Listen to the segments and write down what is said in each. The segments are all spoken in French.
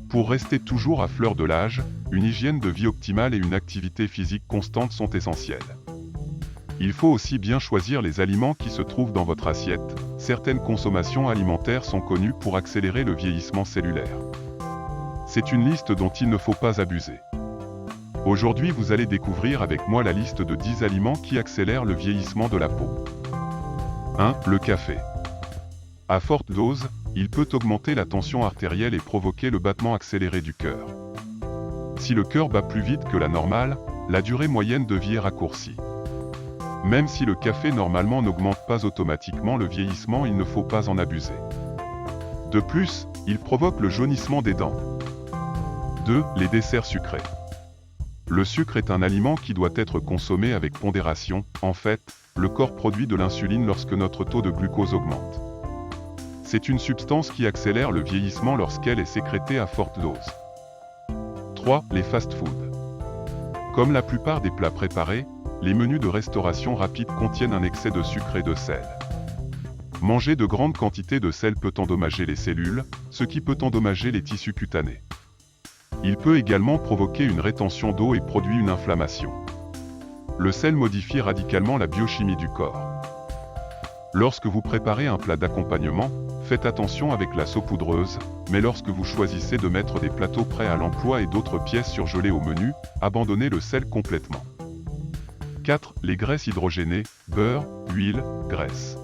Pour rester toujours à fleur de l'âge, une hygiène de vie optimale et une activité physique constante sont essentielles. Il faut aussi bien choisir les aliments qui se trouvent dans votre assiette. Certaines consommations alimentaires sont connues pour accélérer le vieillissement cellulaire. C'est une liste dont il ne faut pas abuser. Aujourd'hui, vous allez découvrir avec moi la liste de 10 aliments qui accélèrent le vieillissement de la peau. 1. Le café. À forte dose, il peut augmenter la tension artérielle et provoquer le battement accéléré du cœur. Si le cœur bat plus vite que la normale, la durée moyenne de vie est raccourcie. Même si le café normalement n'augmente pas automatiquement le vieillissement, il ne faut pas en abuser. De plus, il provoque le jaunissement des dents. 2. Les desserts sucrés. Le sucre est un aliment qui doit être consommé avec pondération. En fait, le corps produit de l'insuline lorsque notre taux de glucose augmente. C'est une substance qui accélère le vieillissement lorsqu'elle est sécrétée à forte dose. 3. Les fast-foods. Comme la plupart des plats préparés, les menus de restauration rapide contiennent un excès de sucre et de sel. Manger de grandes quantités de sel peut endommager les cellules, ce qui peut endommager les tissus cutanés. Il peut également provoquer une rétention d'eau et produit une inflammation. Le sel modifie radicalement la biochimie du corps. Lorsque vous préparez un plat d'accompagnement, faites attention avec la saupoudreuse, mais lorsque vous choisissez de mettre des plateaux prêts à l'emploi et d'autres pièces surgelées au menu, abandonnez le sel complètement. 4. Les graisses hydrogénées, beurre, huile, graisse.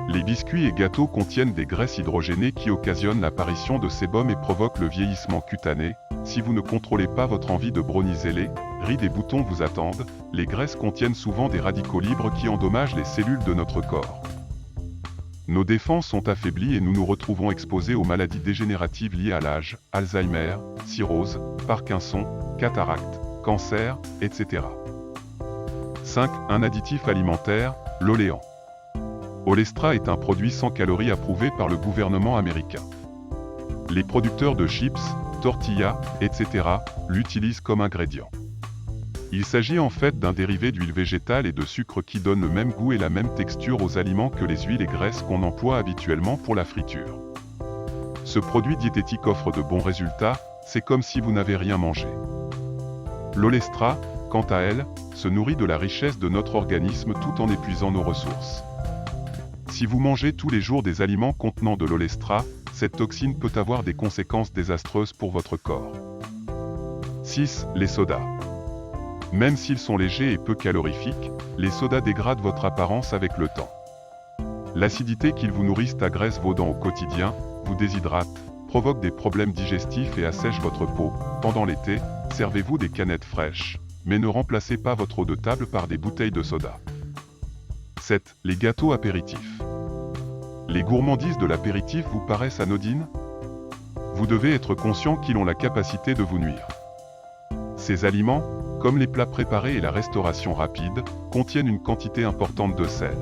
Les biscuits et gâteaux contiennent des graisses hydrogénées qui occasionnent l'apparition de sébum et provoquent le vieillissement cutané. Si vous ne contrôlez pas votre envie de brownies ailés, rides et boutons vous attendent. Les graisses contiennent souvent des radicaux libres qui endommagent les cellules de notre corps. Nos défenses sont affaiblies et nous nous retrouvons exposés aux maladies dégénératives liées à l'âge, Alzheimer, cirrhose, Parkinson, cataracte, cancer, etc. 5. Un additif alimentaire, l'oléant. Olestra est un produit sans calories approuvé par le gouvernement américain. Les producteurs de chips, tortillas, etc. l'utilisent comme ingrédient. Il s'agit en fait d'un dérivé d'huile végétale et de sucre qui donne le même goût et la même texture aux aliments que les huiles et graisses qu'on emploie habituellement pour la friture. Ce produit diététique offre de bons résultats, c'est comme si vous n'avez rien mangé. L'Olestra, quant à elle, se nourrit de la richesse de notre organisme tout en épuisant nos ressources. Si vous mangez tous les jours des aliments contenant de l'Olestra, cette toxine peut avoir des conséquences désastreuses pour votre corps. 6. Les sodas. Même s'ils sont légers et peu calorifiques, les sodas dégradent votre apparence avec le temps. L'acidité qu'ils vous nourrissent agresse vos dents au quotidien, vous déshydrate, provoque des problèmes digestifs et assèche votre peau. Pendant l'été, servez-vous des canettes fraîches, mais ne remplacez pas votre eau de table par des bouteilles de soda. 7. Les gâteaux apéritifs. Les gourmandises de l'apéritif vous paraissent anodines? Vous devez être conscient qu'ils ont la capacité de vous nuire. Ces aliments, comme les plats préparés et la restauration rapide, contiennent une quantité importante de sel.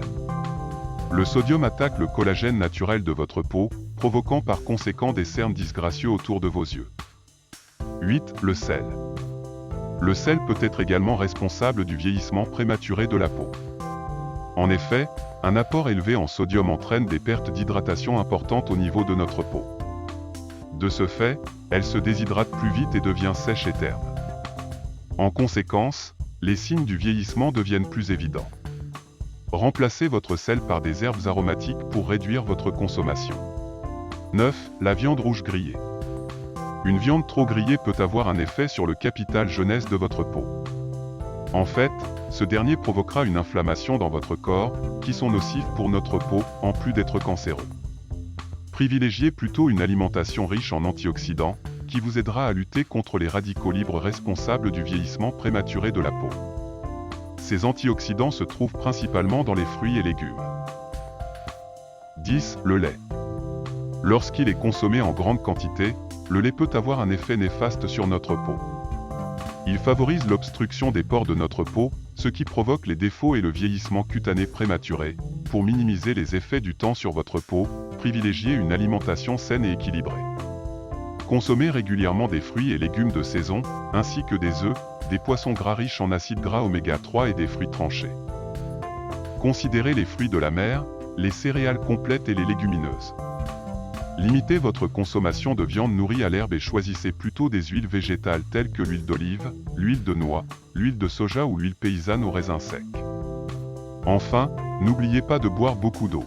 Le sodium attaque le collagène naturel de votre peau, provoquant par conséquent des cernes disgracieux autour de vos yeux. 8. Le sel. Le sel peut être également responsable du vieillissement prématuré de la peau. En effet, un apport élevé en sodium entraîne des pertes d'hydratation importantes au niveau de notre peau. De ce fait, elle se déshydrate plus vite et devient sèche et terne. En conséquence, les signes du vieillissement deviennent plus évidents. Remplacez votre sel par des herbes aromatiques pour réduire votre consommation. 9. La viande rouge grillée. Une viande trop grillée peut avoir un effet sur le capital jeunesse de votre peau. En fait, ce dernier provoquera une inflammation dans votre corps, qui sont nocifs pour notre peau, en plus d'être cancéreux. Privilégiez plutôt une alimentation riche en antioxydants, qui vous aidera à lutter contre les radicaux libres responsables du vieillissement prématuré de la peau. Ces antioxydants se trouvent principalement dans les fruits et légumes. 10. Le lait. Lorsqu'il est consommé en grande quantité, le lait peut avoir un effet néfaste sur notre peau. Il favorise l'obstruction des pores de notre peau, ce qui provoque les défauts et le vieillissement cutané prématuré. Pour minimiser les effets du temps sur votre peau, privilégiez une alimentation saine et équilibrée. Consommez régulièrement des fruits et légumes de saison, ainsi que des œufs, des poissons gras riches en acides gras oméga 3 et des fruits tranchés. Considérez les fruits de la mer, les céréales complètes et les légumineuses. Limitez votre consommation de viande nourrie à l'herbe et choisissez plutôt des huiles végétales telles que l'huile d'olive, l'huile de noix, l'huile de soja ou l'huile paysanne aux raisins secs. Enfin, n'oubliez pas de boire beaucoup d'eau.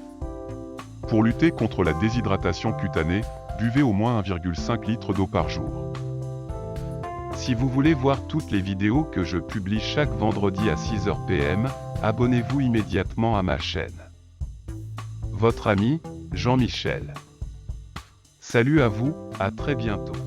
Pour lutter contre la déshydratation cutanée, buvez au moins 1,5 litre d'eau par jour. Si vous voulez voir toutes les vidéos que je publie chaque vendredi à 6h PM, abonnez-vous immédiatement à ma chaîne. Votre ami, Jean-Michel. Salut à vous, à très bientôt.